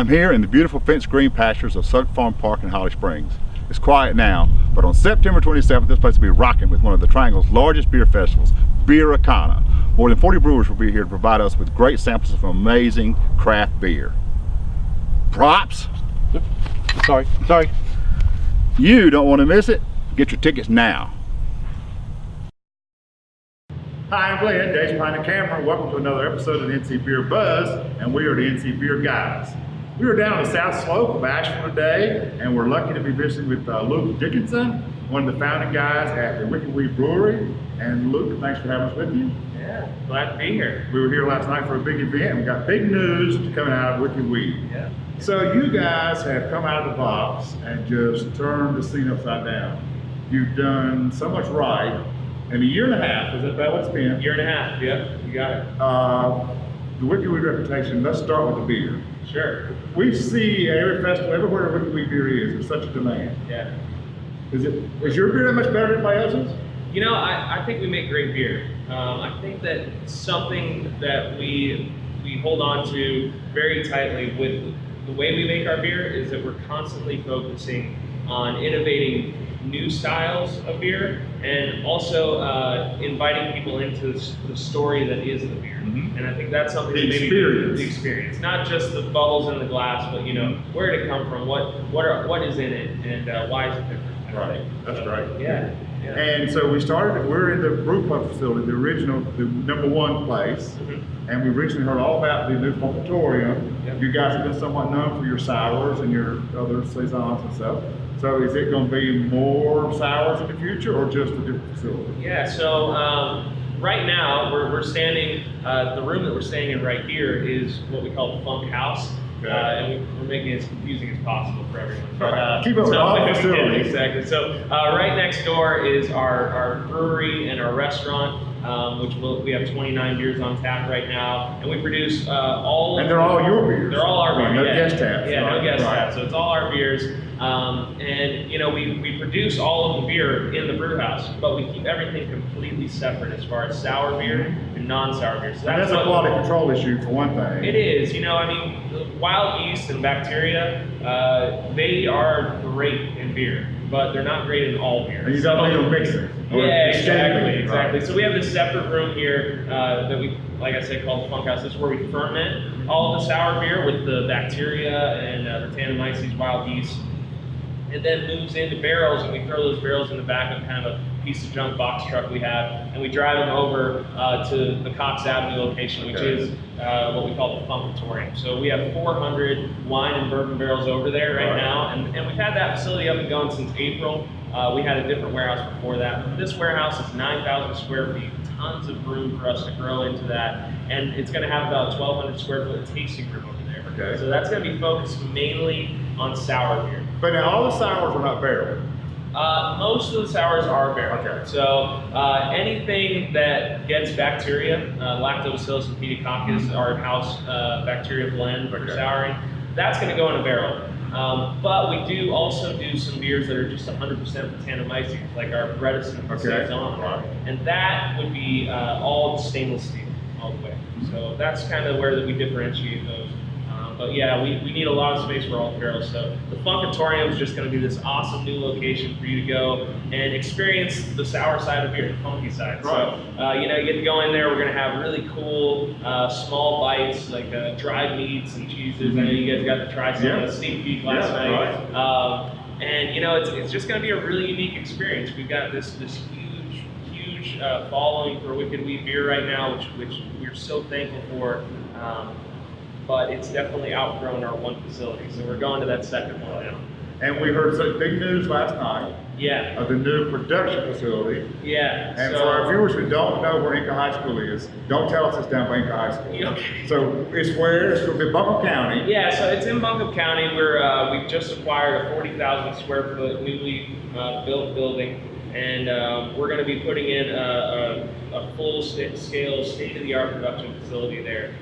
I'm here in the beautiful fenced green pastures of Sugg Farm Park in Holly Springs. It's quiet now, but on September 27th, this place will be rocking with one of the Triangle's largest beer festivals, Beericana. More than 40 brewers will be here to provide us with great samples of amazing craft beer. Props? Sorry. You don't want to miss it. Get your tickets now. Hi, I'm Glenn, Dave's behind the camera. Welcome to another episode of NCBeerBuzz, and we are the NC Beer Guys. We are down on the south slope of Asheville today, and we're lucky to be visiting with Luke Dickinson, one of the founding guys at the Wicked Weed Brewing. And Luke, thanks for having us with you. Yeah, glad to be here. We were here last night for a big event, and we got big news coming out of Wicked Weed. Yeah. So you guys have come out of the box and just turned the scene upside down. You've done so much right in a year and a half. Is that about what it's been? Year and a half, yep, you got it. The Wicked Weed reputation, let's start with the beer. Sure. We see every festival, everywhere Wicked Weed beer is, there's such a demand. Yeah. Is your beer that much better than anybody else's? You know, I think we make great beer. I think that something that we hold on to very tightly with the way we make our beer is that we're constantly focusing on innovating new styles of beer and also inviting people into the story that is the beer. Mm-hmm. And I think that's something the that experience. The experience, not just the bubbles in the glass, but you know, where did it come from, what is in it, and why is it different? Right, that's right. Yeah. Yeah. And so we're in the brew pub facility, the original, the #1 place, mm-hmm. and we recently heard all about the new Funkatorium. Yep. You guys have been somewhat known for your sours and your other saisons and stuff. So is it going to be more sours in the future, or just a different facility? Yeah, so right now we're standing, the room that we're staying in right here is what we call the Funk House. Okay. And we're making it as confusing as possible for everyone. But, keep up with all the facilities. Exactly. So right next door is our brewery and our restaurant, which we have 29 beers on tap right now, and we produce all. And they're all your beers. They're all our beers. No guest taps. Yeah, no guest taps. So it's all our beers. And you know, we produce all of the beer in the brew house, but we keep everything completely separate as far as sour beer and non-sour beer. So that's a quality control issue for one thing. It is. You know, I mean, wild yeast and bacteria, they are great in beer, but they're not great in all beer. And you don't need to mix it. Yeah, exactly. Right. So we have this separate room here that we, like I said, called the Funk House. This is where we ferment all of the sour beer with the bacteria and the Tannomyces wild yeast. It then moves into barrels, and we throw those barrels in the back of kind of a piece of junk box truck we have, and we drive them over to the Cox Avenue location, which is what we call the Funkatorium. So we have 400 wine and bourbon barrels over there right now, and we've had that facility up and going since April. We had a different warehouse before that. This warehouse is 9,000 square feet, tons of room for us to grow into that, and it's going to have about 1,200 square foot tasting room over there. Okay. So that's going to be focused mainly on sour beer. But now all the sours are not barreled. Most of the sours are barreled. Okay. So anything that gets bacteria, Lactobacillus and Pediococcus, our house bacteria blend for souring, that's going to go in a barrel. But we do also do some beers that are just 100% Tannomyces, like our Bredesen Saison. Right. And that would be all stainless steel all the way. So that's kind of where we differentiate those. But yeah, we need a lot of space for all the barrels. So the Funkatorium is just going to be this awesome new location for you to go and experience the sour side of beer, the funky side. Right. So you know, you get to go in there. We're going to have really cool small bites like dried meats and cheeses. Mm-hmm. I know you guys got to try some of the sneak peek last night. Right. And you know, it's just going to be a really unique experience. We've got this huge following for Wicked Weed beer right now, which we're so thankful for. But it's definitely outgrown our one facility, so we're going to that second one now. And we heard such big news last night. Yeah. Of the new production facility. Yeah. And for our viewers who don't know where Inca High School is, don't tell us it's down by Inca High School. Okay. So it's where? It's going to be Buncombe County. Yeah, so it's in Buncombe County. We've just acquired a 40,000 square foot newly built building, and we're going to be putting in a full scale, state-of-the-art production facility there.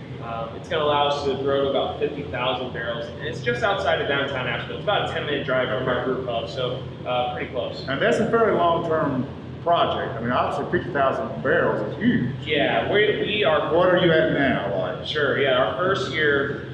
It's going to allow us to grow to about 50,000 barrels, and it's just outside of downtown Asheville. It's about a 10-minute drive from our brew pub, so pretty close. And that's a fairly long-term project. I mean, obviously 50,000 barrels is huge. Yeah, we are. What are you at now? Like? Sure. Yeah, our first year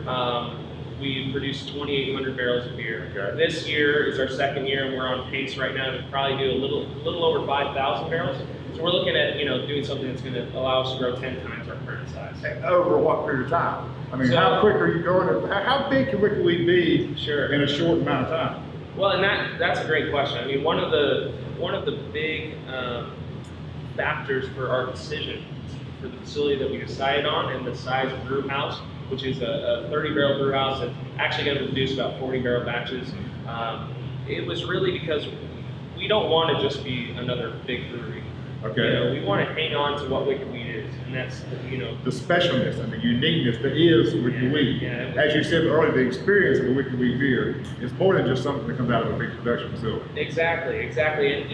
we produced 2,800 barrels of beer. Okay. This year is our second year, and we're on pace right now to probably do a little over 5,000 barrels. So we're looking at doing something that's going to allow us to grow 10 times our current size. Over what period of time? I mean, So- how quick are you going to, how big can Wicked Weed be Sure. in a short amount of time? Well, and that's a great question. I mean, one of the big factors for our decision for the facility that we decided on and the size of brew house, which is a 30-barrel brew house that's actually going to produce about 40-barrel batches. It was really because we don't want to just be another big brewery. Okay. We want to hang on to what Wicked Weed is, and that's The specialness and the uniqueness that is Wicked Weed. yeah. As you said earlier, the experience of a Wicked Weed beer is more than just something that comes out of a big production facility. Exactly. And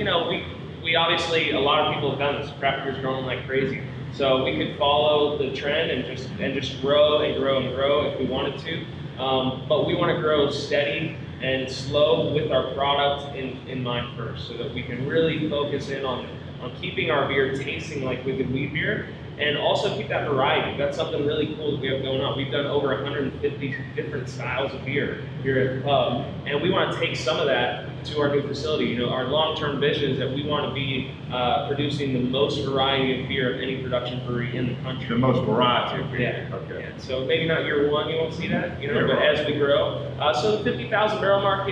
we obviously, a lot of people have done this. Craft beer's growing like crazy, so we could follow the trend and just grow and grow and grow if we wanted to. But we want to grow steady and slow with our product in mind first, so that we can really focus in on keeping our beer tasting like Wicked Weed beer, and also keep that variety. That's something really cool that we have going on. We've done over 150 different styles of beer here at the pub, and we want to take some of that to our new facility. Our long-term vision is that we want to be producing the most variety of beer of any production brewery in the country. The most variety of beer. Yeah. Okay. Yeah. So maybe not year one, you won't see that, Yeah, but right. as we grow. So the 50,000 barrel mark,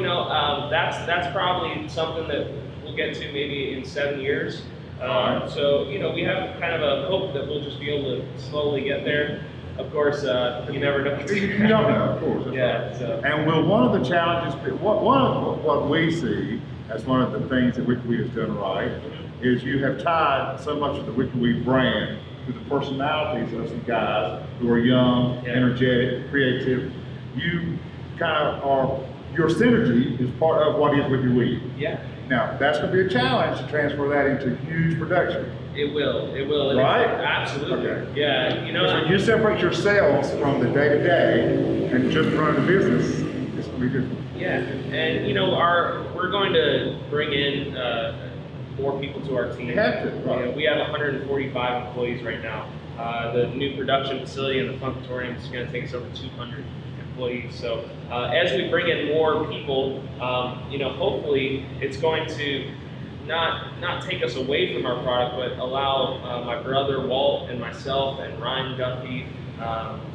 that's probably something that we'll get to maybe in 7 years. Alright. So, we have kind of a hope that we'll just be able to slowly get there. Of course, you never know. You don't know, of course. That's Yeah, right. so. And will one of the challenges be, what we see as one of the things that Wicked Weed has done right is you have tied so much of the Wicked Weed brand to the personalities of some guys who are young, Yeah. energetic, creative. You kind of are, your synergy is part of what is Wicked Weed. Yeah, Now, that's going to be a challenge to transfer that into huge production. it will. It will. Right? Absolutely. Okay. Yeah, Because when you separate yourselves from the day-to-day and just running the business, it's going to be different. Yeah, and we're going to bring in more people to our team. You have to, right. We have 145 employees right now. The new production facility in the Funkatorium is going to take us over 200 employees. So as we bring in more people, hopefully it's going to not take us away from our product, but allow my brother Walt and myself and Ryan Duffy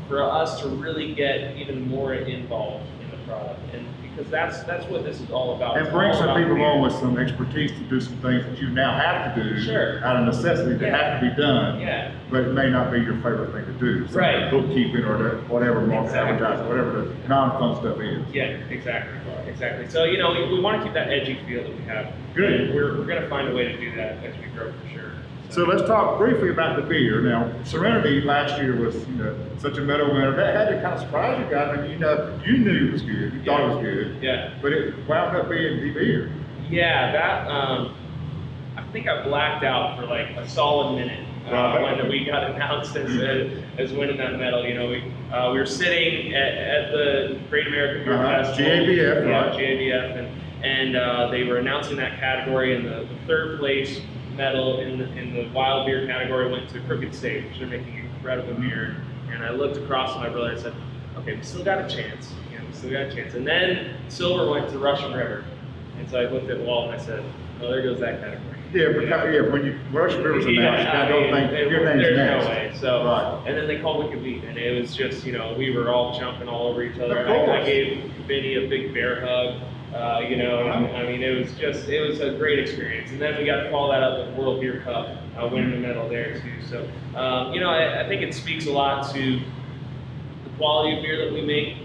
for us to really get even more involved in the product, and because that's what this is all about. And It's bring all some about people beer. on with some expertise to do some things that you now have to do Sure. out of necessity that Yeah. have to be done, Yeah. but it may not be your favorite thing to do. Some Right. bookkeeping or whatever, market Exactly. advertising, whatever the non-fun stuff is. Yeah, exactly. So we want to keep that edgy feel that we have. Good. And we're going to find a way to do that as we grow for sure. So let's talk briefly about the beer. Now, Serenity last year was, such a medal winner. That had to kind of surprise you guys. I mean, you knew it was good. You thought it was good. Yeah. But it wound up being the beer. Yeah, that I think I blacked out for like a solid minute Right. when we got announced as winning that medal. We were sitting at the Great American Beer Festival. GABF, yeah, right. GABF, and they were announcing that category, and the third place medal in the wild beer category went to Crooked Stage. They're making incredible beer, and I looked across at my brother and said, "Okay, we still got a chance. We still got a chance." And then silver went to Russian River, and so I looked at Walt and I said, "Oh, there goes that category." Yeah, because when you Rush River's announced, you kind of don't think your name's there's next. no way. So, Right. and then they called Wicked Weed, and it was just, we were all jumping all over each other. Of course. I gave Vinny a big bear hug. I mean, it was a great experience. And then we got to follow that up with World Beer Cup, winning the medal there too. So, I think it speaks a lot to the quality of beer that we make.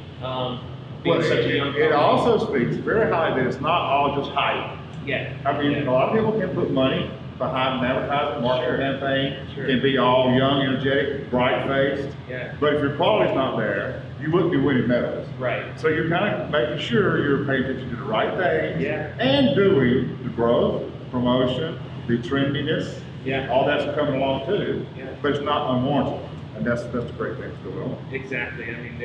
Being such a young It company. also speaks very highly that it's not all just hype. Yeah. I mean, Yeah. a lot of people can put money behind an advertising marketing Sure. campaign, Sure. can be all young, energetic, bright-faced. Yeah. But if your quality's not there, you wouldn't be winning medals. Right. So you're kind of making sure you're paying attention to the right things. Yeah. And doing the growth, promotion, the trendiness. Yeah. All that's coming along too. Yeah. But it's not unwarranted. And that's the great thing that's going on. Exactly. I mean,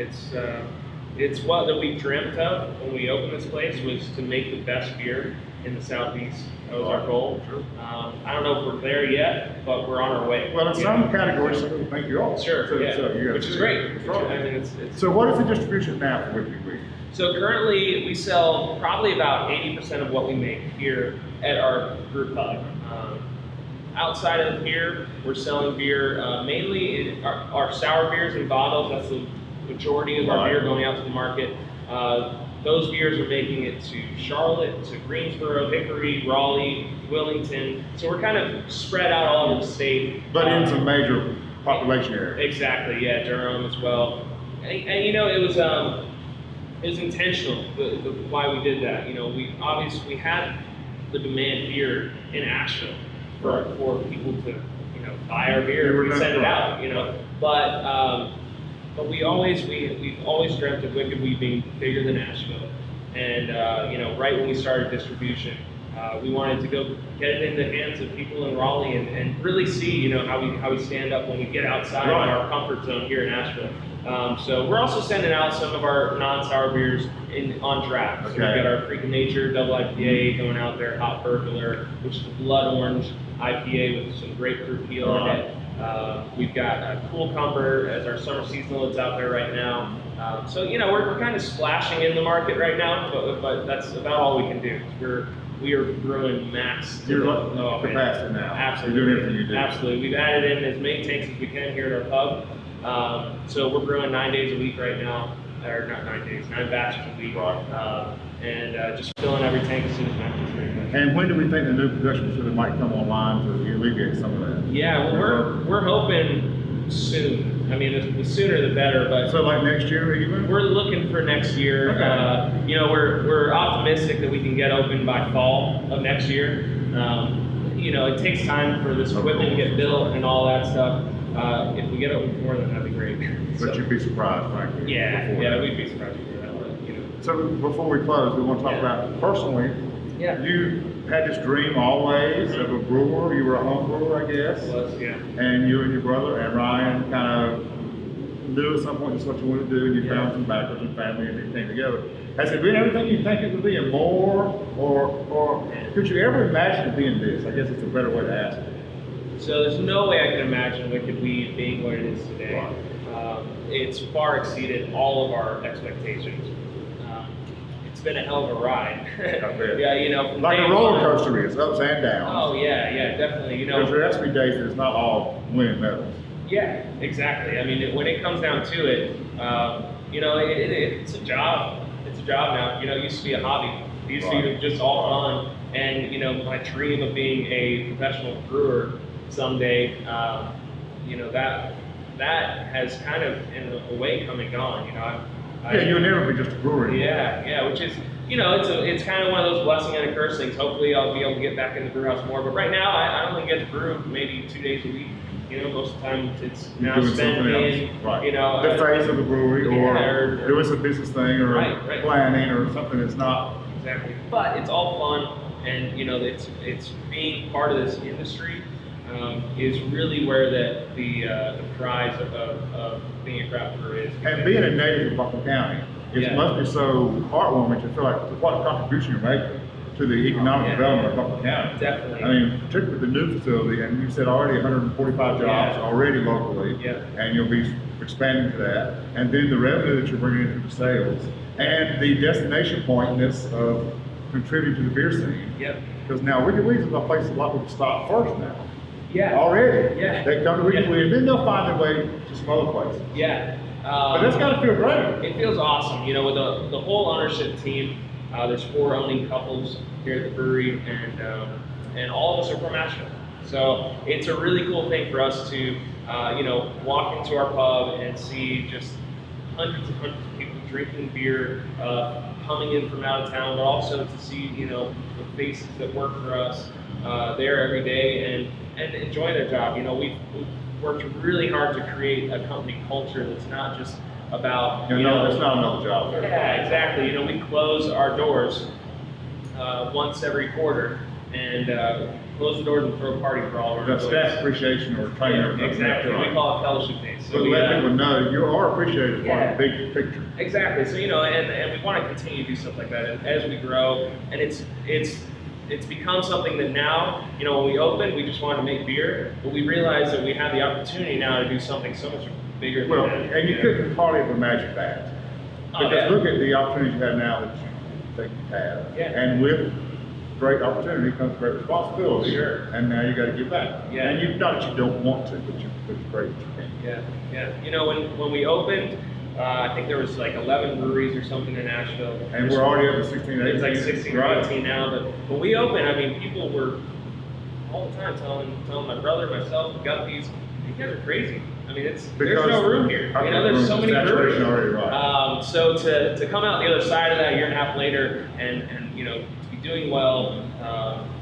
it's what that we dreamt of when we opened this place, was to make the best beer in the Southeast. That was our goal. Sure. I don't know if we're there yet, but we're on our way. Well, in some categories, some people think you are. Sure, So, yeah. so you got Which to is do great. it. I mean, it's So what is the distribution now for Wicked Weed? So currently we sell probably about 80% of what we make here at our brew pub. Outside of here, we're selling beer mainly in our sour beers in bottles. That's the majority of our beer going out to the market. Those beers are making it to Charlotte, to Greensboro, Hickory, Raleigh, Willington. So we're kind of spread out all over the state. But in some major population areas. Exactly, yeah, Durham as well. And you know, it was intentional, why we did that. You know, we had the demand here in Asheville for people to, you know, buy our beer and send it out, you know. But we've always dreamt of Wicked Weed being bigger than Asheville. And you know, right when we started distribution, we wanted to go get it in the hands of people in Raleigh and really see, you know, how we stand up when we get outside of our comfort zone here in Asheville. So we're also sending out some of our non-sour beers on draft. So we've got our Freak of Nature Double IPA going out there, Hot Burglar, which is a blood orange IPA with some grapefruit peel in it. We've got Cool Cumber as our summer seasonal that's out there right now. So, you know, we're kind of splashing in the market right now, but that's about all we can do. We are brewing max Capacity now. Absolutely. You're doing everything you do. Absolutely. We've added in as many tanks as we can here at our pub. So we're brewing 9 days a week right now. Or not 9 days, 9 batches a week. And just filling every tank as soon as matches. And when do we think the new production facility might come online to alleviate some of that? Yeah, well, we're hoping soon. I mean, the sooner the better. But so like next year even? We're looking for next year. Okay. You know, we're optimistic that we can get open by fall of next year. You know, it takes time for this equipment to get built and all that stuff. If we get open before, then that'd be great. But you'd be surprised, frankly. Yeah, we'd be surprised to do that. You know. So before we close, we want to talk about personally. Yeah. You had this dream always of a brewer. You were a home brewer, I guess. It was, yeah. And you and your brother and Ryan kind of knew at some point this is what you wanted to do, and you found some backers and family, and it came together. Has it been everything you think it would be and more, or could you ever imagine it being this? I guess it's a better way to ask it. So there's no way I can imagine Wicked Weed being what it is today. It's far exceeded all of our expectations. It's been a hell of a ride. Yeah, you know, like a roller coaster is, ups and downs. Oh yeah, definitely. You know, there has to be days that it's not all winning medals. Yeah, exactly. I mean, when it comes down to it, you know, it's a job. It's a job now. You know, it used to be a hobby. It used to be just all fun. And you know, my dream of being a professional brewer someday, you know, that has kind of in a way come and gone. You know, you'll never be just a brewer anymore. Yeah, which is, you know, it's kind of one of those blessing and a curse things. Hopefully, I'll be able to get back in the brew house more. But right now, I only get to brew maybe 2 days a week. You know, most of the time it's now spent in, you know, the phase of the brewery, or doing some business thing, or planning, or something that's not exactly. But it's all fun, and you know, it's being part of this industry is really where the prize of being a craft brewer is. And being a native of Buffalo County, it must be so heartwarming to feel like what a contribution you're making to the economic development of Buffalo County. Definitely. I mean, particularly with the new facility, and you said already 145 jobs already locally, and you'll be expanding to that, and then the revenue that you're bringing in through the sales, and the destination pointness of contributing to the beer scene. Yep. Because now Wicked Weed is a place a lot of people stop first now. Yeah. Already. Yeah. They come to Wicked Weed, and then they'll find their way to some other places. Yeah. But that's got to feel great. It feels awesome. You know, with the whole ownership team, there's 4 owning couples here at the brewery, and all of us are from Asheville. So it's a really cool thing for us to, you know, walk into our pub and see just hundreds of people drinking beer, coming in from out of town, but also to see, you know, the faces that work for us there every day and enjoy their job. You know, we've worked really hard to create a company culture that's not just about, you know, it's not another job there. Yeah, exactly. You know, we close our doors once every quarter, and close the doors and throw a party for all of our employees. Staff appreciation or training or something. Exactly. We call it fellowship days. So but let people know you are appreciated as part of the big picture. Exactly. So, you know, and we want to continue to do stuff like that as we grow. And it's it's become something that now, you know, when we opened, we just wanted to make beer, but we realized that we have the opportunity now to do something so much bigger than Well, that. and you couldn't hardly have imagined that. Oh, Because yeah. look at the opportunities you have now that you think you have. Yeah. And with great opportunity comes great responsibility. Sure. And now you got to give back. Yeah. And you, not that you don't want to, but it's great that you can. Yeah, yeah. You know, when we opened, I think there was like 11 breweries or something in Asheville. And we're already up to 16, 18. It's like 16 or Right. 18 now, but when we opened, I mean, people were all the time telling my brother, myself, the Guppies, you guys are crazy. I mean, there's no room here. You know, there's so many breweries. Already, right. So to come out the other side of that a year and a half later and you know, to be doing well,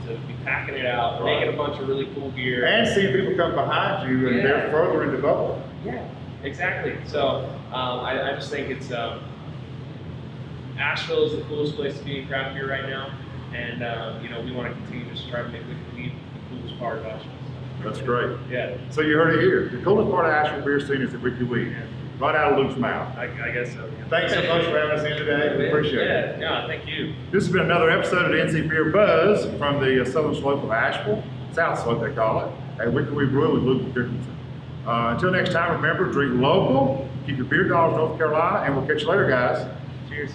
to be packing it out, Right. making a bunch of really cool beer. And seeing people come behind you and Yeah. they're further in development. Yeah, exactly. So I just think it's Asheville is the coolest place to be in craft beer right now, and you know, we want to continue just to try to make Wicked Weed the coolest part of Asheville. That's great. Yeah, So you heard it here. The coolest part of Asheville beer scene is the Wicked Weed. Right out of Luke's mouth. I guess so. Yeah. Thanks so much for having us in today. We appreciate it. Yeah, thank you. This has been another episode of the NC Beer Buzz from the southern slope of Asheville, south slope they call it, at Wicked Weed Brewing with Luke Dickinson. Until next time, remember, drink local, keep your beer dollars in North Carolina, and we'll catch you later, guys. Cheers.